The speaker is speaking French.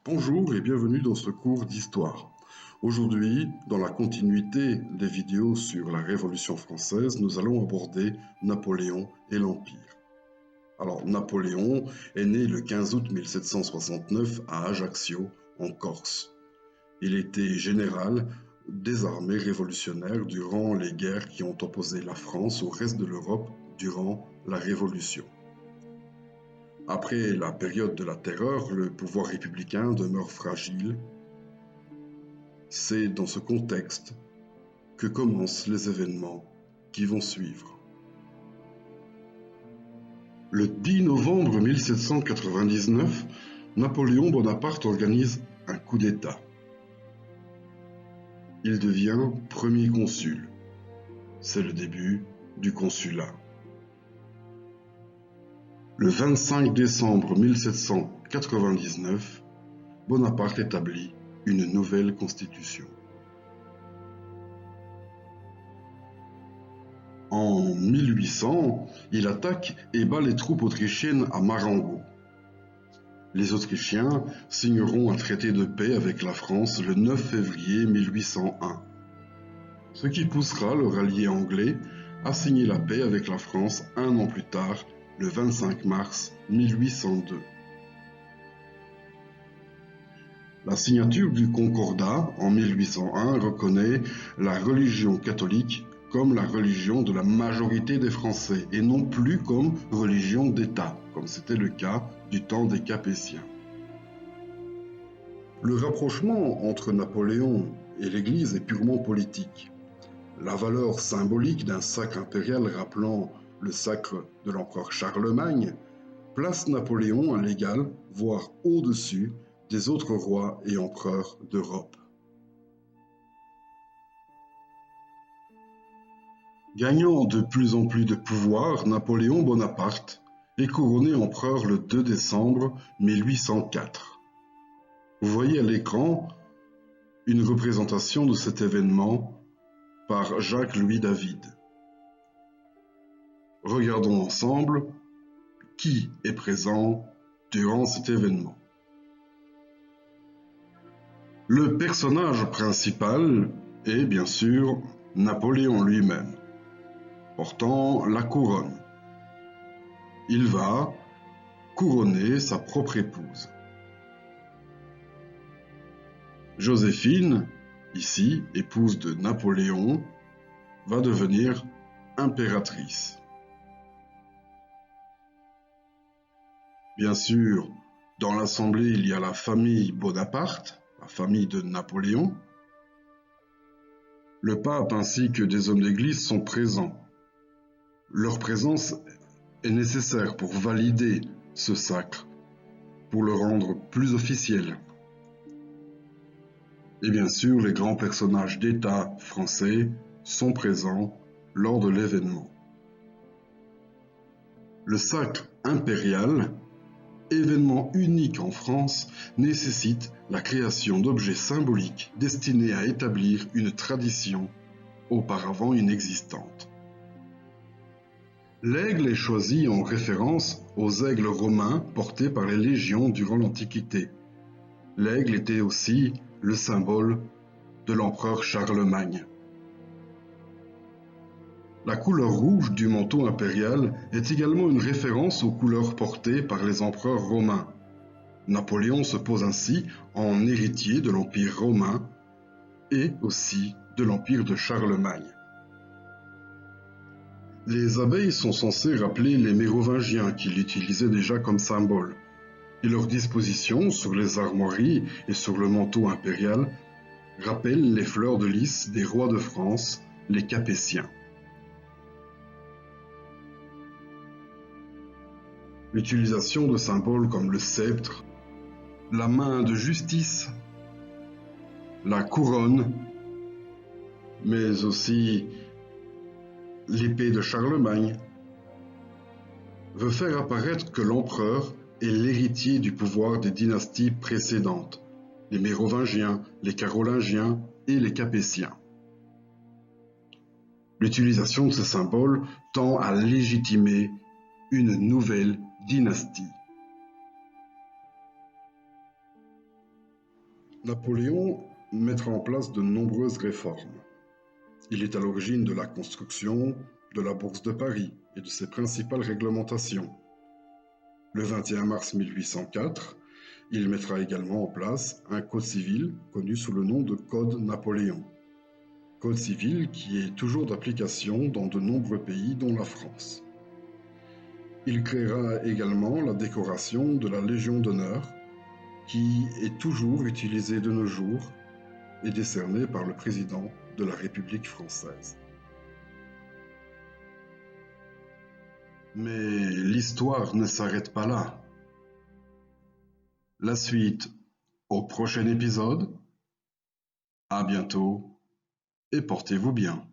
Bonjour et bienvenue dans ce cours d'histoire. Aujourd'hui, dans la continuité des vidéos sur la Révolution française, nous allons aborder Napoléon et l'Empire. Alors, Napoléon est né le 15 août 1769 à Ajaccio, en Corse. Il était général des armées révolutionnaires durant les guerres qui ont opposé la France au reste de l'Europe durant la Révolution. Après la période de la terreur, le pouvoir républicain demeure fragile. C'est dans ce contexte que commencent les événements qui vont suivre. Le 10 novembre 1799, Napoléon Bonaparte organise un coup d'État. Il devient premier consul. C'est le début du consulat. Le 25 décembre 1799, Bonaparte établit une nouvelle constitution. En 1800, il attaque et bat les troupes autrichiennes à Marengo. Les Autrichiens signeront un traité de paix avec la France le 9 février 1801, ce qui poussera leur allié anglais à signer la paix avec la France un an plus tard, le 25 mars 1802. La signature du Concordat en 1801 reconnaît la religion catholique comme la religion de la majorité des Français et non plus comme religion d'État, comme c'était le cas du temps des Capétiens. Le rapprochement entre Napoléon et l'Église est purement politique. La valeur symbolique d'un sacre impérial rappelant le sacre de l'empereur Charlemagne place Napoléon à l'égal, voire au-dessus, des autres rois et empereurs d'Europe. Gagnant de plus en plus de pouvoir, Napoléon Bonaparte est couronné empereur le 2 décembre 1804. Vous voyez à l'écran une représentation de cet événement par Jacques-Louis David. Regardons ensemble qui est présent durant cet événement. Le personnage principal est bien sûr Napoléon lui-même, portant la couronne. Il va couronner sa propre épouse. Joséphine, ici épouse de Napoléon, va devenir impératrice. Bien sûr, dans l'assemblée, il y a la famille Bonaparte, la famille de Napoléon. Le pape ainsi que des hommes d'église sont présents. Leur présence est nécessaire pour valider ce sacre, pour le rendre plus officiel. Et bien sûr, les grands personnages d'État français sont présents lors de l'événement. Le sacre impérial, événement unique en France, nécessite la création d'objets symboliques destinés à établir une tradition auparavant inexistante. L'aigle est choisi en référence aux aigles romains portés par les légions durant l'Antiquité. L'aigle était aussi le symbole de l'empereur Charlemagne. La couleur rouge du manteau impérial est également une référence aux couleurs portées par les empereurs romains. Napoléon se pose ainsi en héritier de l'Empire romain et aussi de l'Empire de Charlemagne. Les abeilles sont censées rappeler les Mérovingiens qui l'utilisaient déjà comme symbole, et leur disposition sur les armoiries et sur le manteau impérial rappellent les fleurs de lys des rois de France, les Capétiens. L'utilisation de symboles comme le sceptre, la main de justice, la couronne, mais aussi l'épée de Charlemagne, veut faire apparaître que l'empereur est l'héritier du pouvoir des dynasties précédentes, les Mérovingiens, les Carolingiens et les Capétiens. L'utilisation de ces symboles tend à légitimer une nouvelle dynastie. Napoléon mettra en place de nombreuses réformes. Il est à l'origine de la construction de la Bourse de Paris et de ses principales réglementations. Le 21 mars 1804, il mettra également en place un code civil connu sous le nom de Code Napoléon. Code civil qui est toujours d'application dans de nombreux pays dont la France. Il créera également la décoration de la Légion d'honneur qui est toujours utilisée de nos jours et décernée par le président de la République française. Mais l'histoire ne s'arrête pas là. La suite au prochain épisode. À bientôt et portez-vous bien.